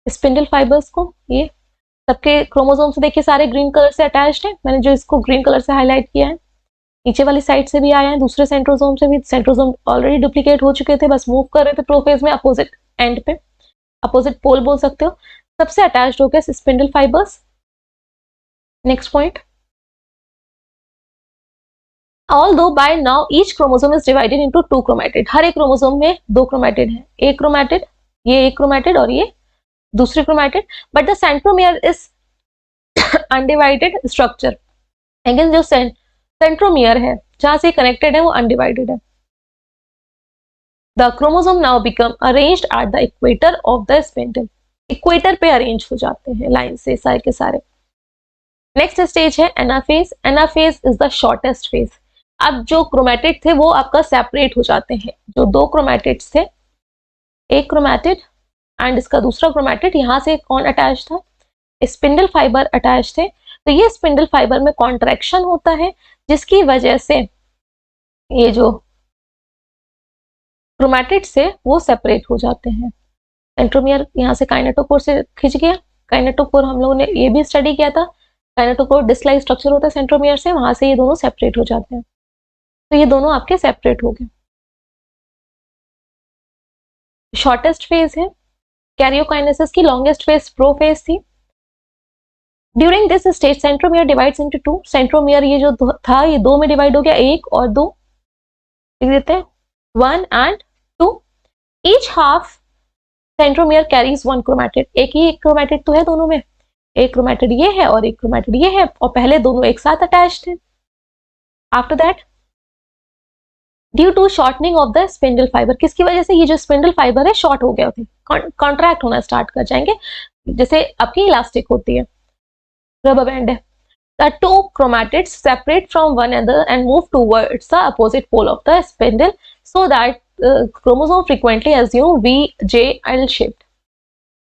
स्पिंडल फाइबर्स को। ये सबके क्रोमोसोम से देखिए सारे ग्रीन कलर से अटैच्ड है, मैंने जो इसको ग्रीन कलर से हाईलाइट किया है। नीचे वाली साइड से भी आए हैं, दूसरे सेंट्रोसोम से भी। सेंट्रोसोम ऑलरेडी डुप्लीकेट हो चुके थे, बस मूव कर रहे थे प्रोफेज में अपोजिट एंड पे, अपोजिट पोल बोल सकते हो। सबसे अटैच्ड हो गए spindle fibres. Next point, although by now each chromosome is divided into 2 chromatid, हर एक क्रोमोसोम में 2 क्रोमैटिड है, एक क्रोमैटिड, ये एक क्रोमैटिड और ये दूसरी chromatid, but the centromere is undivided structure. Again जो सेंट्रोमियर है जहां से कनेक्टेड है वो अनडिवाइडेड है। The chromosome now become arranged at the equator of the spindle, equator पे अरेंज हो जाते हैं लाइन से सारे के सारे। नेक्स्ट स्टेज है anaphase. Anaphase is the shortest phase. अब जो क्रोमैटिड थे वो आपका सेपरेट हो जाते हैं। जो 2 क्रोमैटिड्स थे, एक क्रोमैटिड एंड इसका दूसरा क्रोमैटिड, यहाँ से कौन अटैच था, स्पिंडल फाइबर अटैच थे। तो ये स्पिंडल फाइबर में कॉन्ट्रैक्शन होता है, जिसकी वजह से ये जो क्रोमैटिड से वो सेपरेट हो जाते हैं। सेंट्रोमियर यहाँ से काइनेटोकोर से खिंच गया। काइनेटोकोर हम लोगों ने ये भी स्टडी किया था, काइनेटोकोर डिस्क-लाइक स्ट्रक्चर होता है सेंट्रोमियर से, वहां से ये दोनों सेपरेट हो जाते हैं। तो ये दोनों आपके सेपरेट हो गए। शॉर्टेस्ट फेज है कैरियोकाइनेसिस की, लॉन्गेस्ट फेज प्रोफेज थी। During this stage centromere divides into 2। Centromere ये जो था ये 2 में डिवाइड हो गया, 1 और 2 लिख देते हैं, 1 and 2। Each half centromere carries 1 chromatid. एक ही क्रोमैटिड तो है दोनों में, एक क्रोमैटिड ये है और एक क्रोमैटिड ये है, और पहले दोनों एक साथ अटैच थे। After that due to shortening of the spindle fibre, किसकी वजह से, ये जो स्पिंडल फाइबर है शॉर्ट हो गए होते, कॉन्ट्रैक्ट होना स्टार्ट कर जाएंगे, जैसे आपकी इलास्टिक होती है, रबर बैंड है। The 2 chromatids separate from one another and move towards the opposite pole of the spindle so that chromosome frequently assume V, J, L shaped।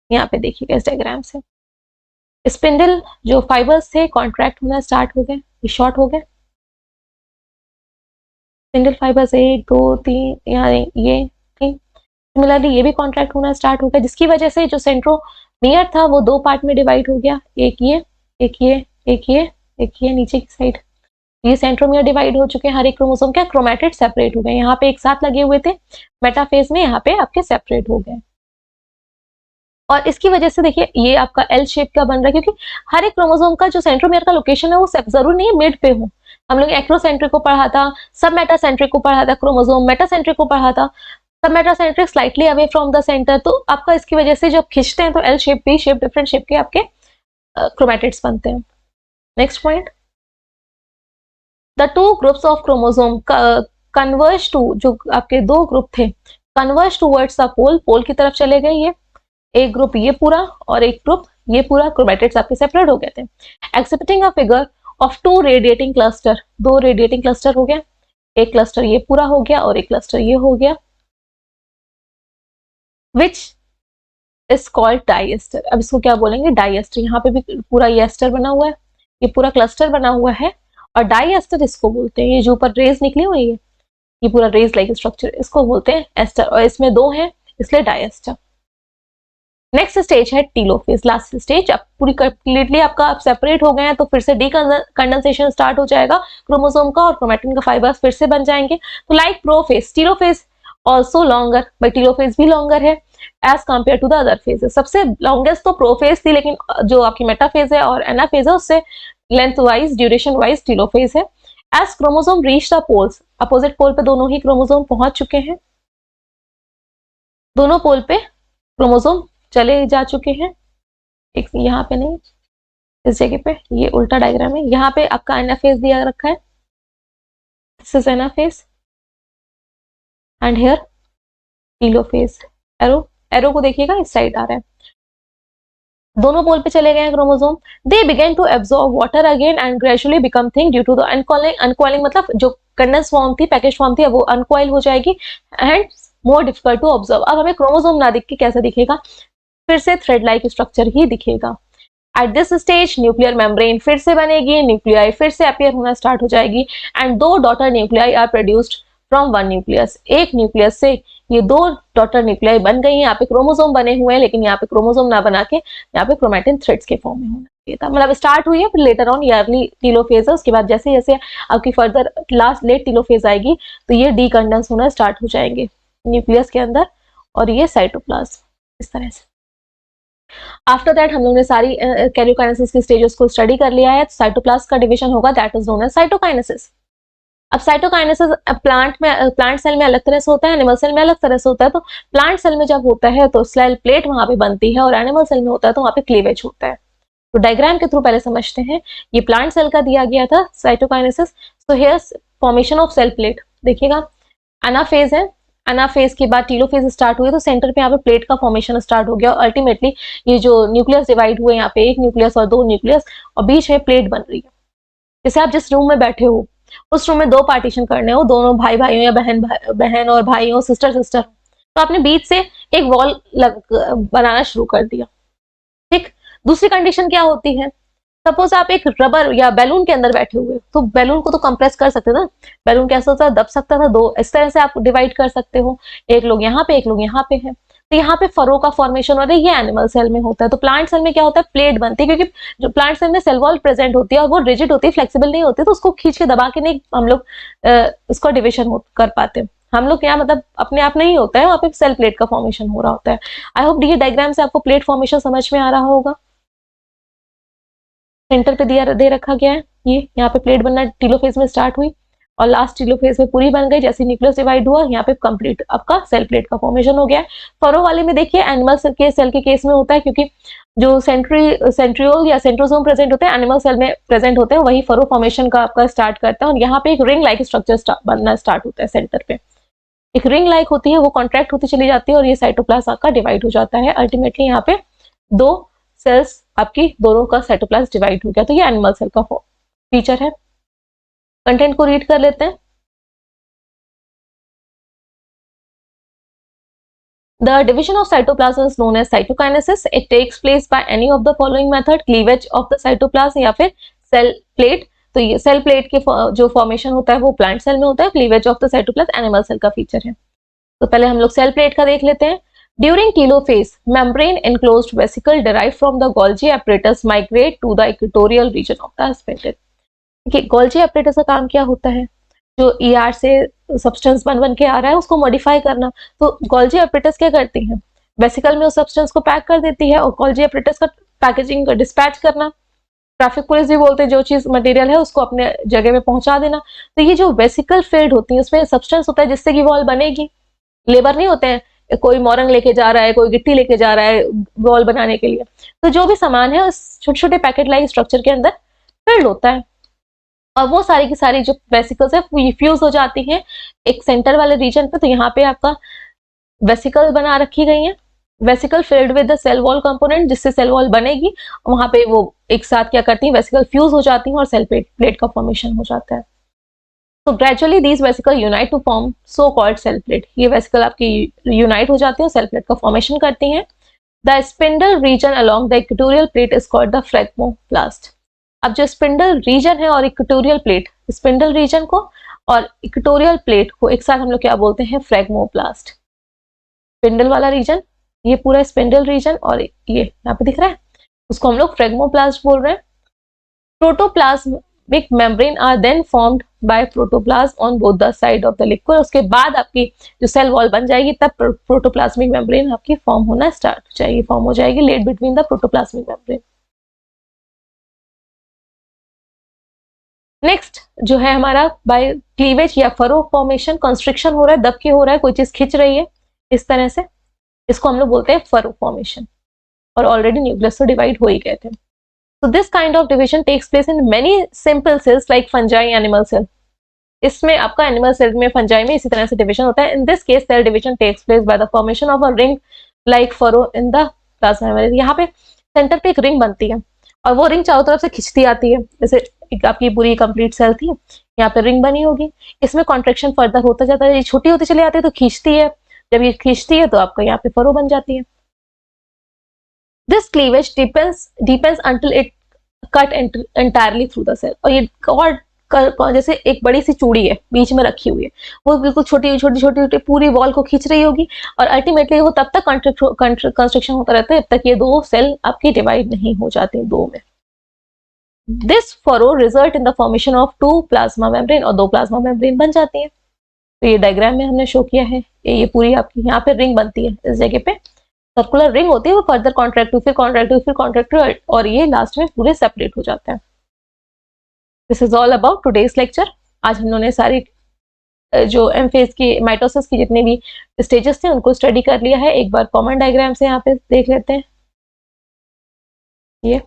यहाँ पे देखिएगा इस डायग्राम से। स्पिंडल जो फाइबर्स थे कॉन्ट्रैक्ट होना स्टार्ट हो गए, ये शॉर्ट हो गए। स्पिंडल फाइबर्स 1 2 3 यहाँ ये थी, सिमिलरली ये भी कॉन्ट्रैक्ट होना स्टार्ट हो गया, जिसकी वजह से जो सेंट्रोमियर था वो 2 पार्ट में डिवाइड हो गया, एक ये एक ये एक ये एक ये नीचे की साइड। ये सेंट्रोमियर डिवाइड हो चुके हैं, हर एक क्रोमोसोम के क्रोमैटिड सेपरेट हो गए, यहाँ पे एक साथ लगे हुए थे, मेटाफेज में यहाँ पे आपके सेपरेट हो गए। और इसकी वजह से देखिए ये आपका एल शेप का बन रहा है, क्योंकि हर एक क्रोमोसोम का जो सेंट्रोमियर का लोकेशन है वो जरूर नहीं है मिड पे हो। हम लोग एक्रोसेंट्रिक को पढ़ा था, सब मेटासेंट्रिक को पढ़ा था, क्रोमोसोम मेटासेंट्रिक को पढ़ा था, सब metacentric slightly away from the centre. तो आपका इसकी वजह से जब खींचते हैं तो L shape, B shape, different shape के आपके क्रोमैटिड्स बनते हैं। Next point, the two groups of chromosome converge to, जो आपके दो ग्रुप थे converge towards the pole, pole की तरफ चले गए। ये एक ग्रुप ये पूरा और एक ग्रुप ये पूरा, क्रोमैटिड्स आपके सेपरेट हो गए थे। Exhibiting a figure of 2 radiating cluster, 2 radiating cluster हो गया, एक क्लस्टर ये पूरा हो गया और एक क्लस्टर ये हो गया, विच इज कॉल्ड डाइएस्टर। अब इसको क्या बोलेंगे, डाइएस्टर। यहाँ पे भी पूरा ये एस्टर बना हुआ है, ये पूरा क्लस्टर बना हुआ है और डाइएस्टर इसको बोलते हैं। ये जो ऊपर रेज निकली हुई है, ये पूरा रेज लाइक स्ट्रक्चर, इसको बोलते हैं एस्टर, और इसमें 2 है इसलिए डाइएस्टर। नेक्स्ट स्टेज है टीलोफेज, लास्ट स्टेज। अब पूरी कंप्लीटली आपका सेपरेट हो गए हैं तो फिर से डीकंडेंसेशन स्टार्ट हो जाएगा क्रोमोसोम का, और क्रोमैटिन का फाइबर्स फिर से बन जाएंगे। तो like prophase, telophase also longer, but telophase भी लॉन्गर है as compare to the other phases. सबसे लॉन्गेस्ट तो प्रोफेज थी, लेकिन जो आपकी मेटाफेज है और एनाफेज है उससे length wise, duration wise telophase है। As chromosome reach the poles, opposite pole पे दोनों ही क्रोमोसोम पहुंच चुके हैं, दोनों पोल पे क्रोमोसोम चले जा चुके हैं, एक यहाँ पे नहीं, इस जगह पे, ये उल्टा डायग्राम है। यहाँ पे आपका एनाफेज दिया रखा है, this is anaphase and here telophase. Arrow, arrow को देखिएगा इस साइड आ रहा है, दोनों पोल पे चले गए हैं chromosome. They begin to absorb water again and gradually become thin due to the uncoiling. Uncoiling मतलब जो कंडेंस फॉर्म थी, पैकेज फॉर्म थी, अब वो अनकॉइल हो जाएगी and more difficult to observe. अब हमें क्रोमोसोम ना दिख के कैसा दिखेगा, फिर से थ्रेड लाइक स्ट्रक्चर ही दिखेगा। At this stage nuclear membrane फिर से बनेगी, न्यूक्लियाई फिर से अपीयर होना स्टार्ट हो जाएगी and 2 daughter nuclei are produced from 1 nucleus. एक न्यूक्लियस से ये 2 डॉटर न्यूक्लियाई बन गई हैं। यहाँ पे क्रोमोसोम बने हुए हैं, लेकिन यहाँ पे क्रोमोसोम ना बना के यहाँ पे क्रोमैटिन थ्रेड्स के फॉर्म में होना चाहिए था। मतलब स्टार्ट हुई है, फिर लेटर ऑन ये अर्ली टीलोफेज है, उसके बाद जैसे जैसे आपकी फर्दर लास्ट लेट टीलोफेज आएगी तो ये डीकंडेंस होना स्टार्ट हो जाएंगे न्यूक्लियस के अंदर, और ये साइटोप्लाज्म इस तरह से। आफ्टर दैट हम लोग ने सारी कैरियोकाइनेसिस की स्टेजेस को स्टडी कर लिया है। साइटोप्लाज्म का डिवीजन होगा, that is known as cytokinesis. अब साइटोकाइनेसिस प्लांट सेल में अलग तरह से होता है, एनिमल सेल में अलग तरह से होता है। तो प्लांट सेल में जब होता है तो सेल प्लेट वहां पे बनती है, और एनिमल सेल में होता है तो वहां पे क्लीवेज होता है। तो डायग्राम के थ्रू पहले समझते हैं। ये प्लांट सेल का दिया गया था साइटोकाइनेसिस। तो here formation of cell plate देखिएगा, एनाफेज है, एनाफेज के बाद टीलोफेज स्टार्ट हुई, तो सेंटर पे यहाँ पे प्लेट का फॉर्मेशन स्टार्ट हो गया, और अल्टीमेटली ये जो न्यूक्लियस डिवाइड हुए, यहाँ पे एक न्यूक्लियस और 2 न्यूक्लियस, और बीच में प्लेट बन रही है। जैसे आप जिस रूम में बैठे हो उस रूम में 2 पार्टीशन करने हो, दोनों भाई भाइयों या बहन और भाई हो, सिस्टर सिस्टर, तो आपने बीच से एक वॉल बनाना शुरू कर दिया। ठीक, दूसरी कंडीशन क्या होती है, सपोज आप एक रबर या बैलून के अंदर बैठे हुए, तो बैलून को तो कंप्रेस कर सकते ना, बैलून कैसा होता है, दब सकता था, 2 इस तरह से आप डिवाइड कर सकते हो, एक लोग यहाँ पे एक लोग यहाँ पे है। तो यहाँ पे फरो का फॉर्मेशन हो रहा है, ये एनिमल सेल में होता है। तो प्लांट सेल में क्या होता है, प्लेट बनती है, क्योंकि जो प्लांट सेल में सेल वॉल प्रेजेंट होती है और वो रिजिड होती है, फ्लेक्सिबल नहीं होती, तो उसको खींच के दबा के नहीं हम लोग उसका डिविजन कर पाते। हम लोग क्या मतलब अपने आप नहीं होता है, वहाँ पे सेल प्लेट का फॉर्मेशन हो रहा होता है। आई होप ये डायग्राम से आपको प्लेट फॉर्मेशन समझ में आ रहा होगा। सेंटर पे दिया दे रखा गया है, ये यहाँ पे प्लेट बनना टीलोफेज में स्टार्ट हुई और लास्ट टीलोफेज में पूरी बन गई। जैसे न्यूक्लियस डिवाइड हुआ, यहाँ पे कंप्लीट आपका सेल प्लेट का फॉर्मेशन हो गया। फरो वाले में देखिए एनिमल सेल के केस में होता है, क्योंकि जो सेंट्रियोल या सेंट्रोसोम प्रेजेंट होते हैं एनिमल सेल में प्रेजेंट होते हैं, वही फरो फॉर्मेशन का आपका स्टार्ट करता है, और यहाँ पे एक रिंग लाइक स्ट्रक्चर बनना स्टार्ट होता है। सेंटर पे एक रिंग लाइक होती है, वो कॉन्ट्रैक्ट होती चली जाती है और ये साइटोप्लाज्म आपका डिवाइड हो जाता है। अल्टीमेटली यहाँ पे 2 सेल्स आपकी दोनों का साइटोप्लाज्म डिवाइड हो गया। तो ये एनिमल सेल का फीचर है। कंटेंट को रीड कर लेते हैं। The division of cytoplasm is known as cytokinesis. It takes place by any of the following method: cleavage of the cytoplasm या फिर सेल प्लेट। तो ये सेल प्लेट के जो फॉर्मेशन होता है वो प्लांट सेल में होता है, cleavage of the cytoplasm animal cell का फीचर है। तो पहले हम लोग सेल प्लेट का देख लेते हैं। During telophase membrane enclosed vesicle derive from the Golgi apparatus migrate to the equatorial region of the spindle. देखिए गोल्जी एपरेटस का काम क्या होता है, जो ईआर से सब्सटेंस बन के आ रहा है उसको मॉडिफाई करना। तो गोल्जी एपरेटस क्या करती है, वेसिकल में उस सब्सटेंस को पैक कर देती है और गोल्जी एपरेटस का पैकेजिंग का डिस्पैच करना, ट्रैफिक पुलिस भी बोलते हैं, जो चीज मटेरियल है उसको अपने जगह पे पहुंचा देना। तो ये जो वेसिकल फील्ड होती है उसमें सब्सटेंस होता है जिससे कि वॉल बनेगी। लेबर नहीं होते हैं, कोई मोरंग लेके जा रहा है, कोई गिट्टी लेके जा रहा है वॉल बनाने के लिए। तो जो भी सामान है उस छोटे छोटे पैकेट लाइक स्ट्रक्चर के अंदर फिल्ड होता है और वो सारी की सारी जो वेसिकल्स है वो फ्यूज हो जाती है एक सेंटर वाले रीजन पे। तो यहाँ पे आपका वेसिकल बना रखी गई है, vesicle filled with the cell wall component, जिससे सेल वॉल बनेगी। वहां पे वो एक साथ क्या करती है, वेसिकल फ्यूज हो जाती है और सेल प्लेट का फॉर्मेशन हो जाता है। तो gradually these vesicle unite to form so called cell plate. ये वेसिकल आपकी यूनाइट हो जाती है और सेल प्लेट का फॉर्मेशन करती हैं। The spindle region along the equatorial plate is called the phragmoplast. अब जो स्पिंडल रीजन है और इक्वेटोरियल प्लेट, स्पिंडल रीजन को और इक्वेटोरियल प्लेट को एक साथ हम लोग क्या बोलते हैं, फ्रेगमोप्लास्ट। स्पिंडल वाला रीजन, ये पूरा स्पिंडल रीजन और ये यहाँ पे दिख रहा है, उसको हम लोग फ्रेगमोप्लास्ट बोल रहे हैं। Protoplasmic membrane are then formed by protoplasm on both the side of the liquid. उसके बाद आपकी जो सेल वॉल बन जाएगी तब प्रोटोप्लाज्मिक मेम्ब्रेन आपकी फॉर्म होना स्टार्ट हो जाएगी, फॉर्म हो जाएगी late between the protoplasmic membrane. Next जो है हमारा बाय क्लीवेज या फरो फॉर्मेशन, कंस्ट्रिक्शन हो रहा है, दब के हो रहा है, कोई चीज खिंच रही है इस तरह से, इसको हम लोग बोलते हैं फरो फॉर्मेशन। और ऑलरेडी न्यूक्लियस तो डिवाइड हो ही गए थे। So this kind of division takes place in many simple cells like fungi, animal cell. इसमें आपका एनिमल सेल में, फंजाई में इसी तरह से डिवीजन होता है। In this case cell division takes place by the formation of a ring like furrow in the plasma membrane. यहाँ पे सेंटर पे एक रिंग बनती है और वो रिंग चारों तरफ से खिंचती आती है, जैसे एक आपकी पूरी कंप्लीट सेल थी, यहाँ पे रिंग बनी होगी, इसमें कॉन्ट्रेक्शन फर्दर होता जाता है, ये छोटी होती चली आती है तो खींचती है, जब ये खींचती है तो आपका यहाँ पे फरो बन जाती है। This cleavage deepens until it cut entirely through the cell। और ये जैसे एक बड़ी सी चूड़ी है बीच में रखी हुई है, वो बिल्कुल छोटी छोटी छोटी छोटी पूरी वॉल को खींच रही होगी और अल्टीमेटली वो तब तक कंस्ट्रक्शन होता रहता है जब तक ये दो सेल आपकी डिवाइड नहीं हो जाते दो में। This furrow result in the formation of 2 plasma membrane, और 2 प्लाज्मा मेम्ब्रेन बन जाती है। तो ये डायग्राम में हमने शो किया है, ये पूरी आपकी यहाँ पे रिंग बनती है, इस जगह पे सर्कुलर रिंग होती है, वो फर्दर कॉन्ट्रैक्टिव, फिर कॉन्ट्रैक्टिव, फिर कॉन्ट्रैक्टिव और ये लास्ट में पूरे सेपरेट हो जाते हैं। This is all about today's lecture. आज हम लोगों ने सारी जो एम फेज की माइटोसिस की जितने भी स्टेजेस थे उनको स्टडी कर लिया है। एक बार कॉमन डायग्राम से यहाँ पे देख लेते हैं। ये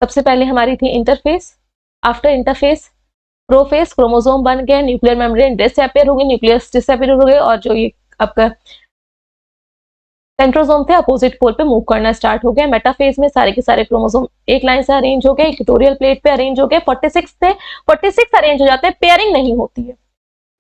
सबसे पहले हमारी थी interphase. After interphase prophase, chromosome बन गए, न्यूक्लियर मेम्ब्रेन डिसअपियर हो गई, न्यूक्लियस डिसअपियर हो गए और जो ये आपका सेंट्रोसोम थे अपोजिट पोल पे मूव करना स्टार्ट हो गया। मेटाफेज में सारे के सारे क्रोमोसोम एक लाइन से अरेंज हो गए, इक्वेटोरियल प्लेट पे अरेंज हो गए। 46 थे, 46 अरेंज हो जाते हैं, पेयरिंग नहीं होती है।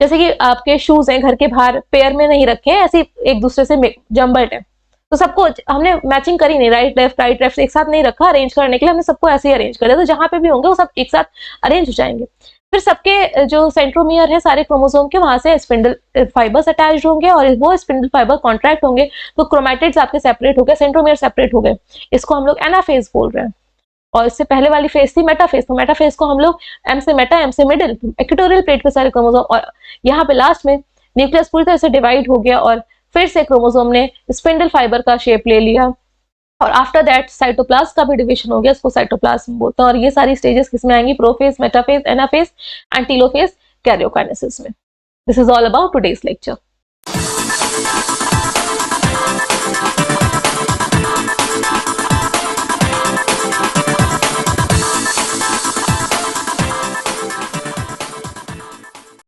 जैसे कि आपके शूज हैं घर के बाहर पेयर में नहीं रखे हैं, ऐसे एक दूसरे से जम्बल्ड है, तो सबको हमने मैचिंग करी नहीं, राइट लेफ्ट एक साथ नहीं रखा अरेंज करने के लिए, हमने सबको ऐसे ही अरेंज कर दिया। तो जहां पे भी होंगे वो सब एक साथ अरेंज हो जाएंगे। फिर सबके जो सेंट्रोमियर है सारे क्रोमोसोम के, वहां से स्पिंडल फाइबर्स अटैच होंगे और वो स्पिंडल फाइबर कॉन्ट्रैक्ट होंगे, तो क्रोमैटिड्स आपके सेपरेट हो गए, सेंट्रोमियर सेपरेट हो गए। इसको हम लोग एनाफेज बोल रहे हैं। और इससे पहले वाली फेज थी मेटाफेज, तो मेटाफेज को हम लोग एम से मेटा, एम से मिडिल, इक्वेटोरियल प्लेट पे सारे क्रोमोसोम, और यहाँ पे लास्ट में न्यूक्लियस पूरी तरह से डिवाइड हो गया और फिर से क्रोमोसोम ने स्पिंडल फाइबर का शेप ले लिया और आफ्टर दैट साइटोप्लाज्म का भी डिवीजन हो गया, इसको साइटोप्लाज्म बोलते हैं। और ये सारी स्टेजेस किसमें आएंगी, prophase, metaphase, anaphase and telophase, karyokinesis में। This is all about today's lecture.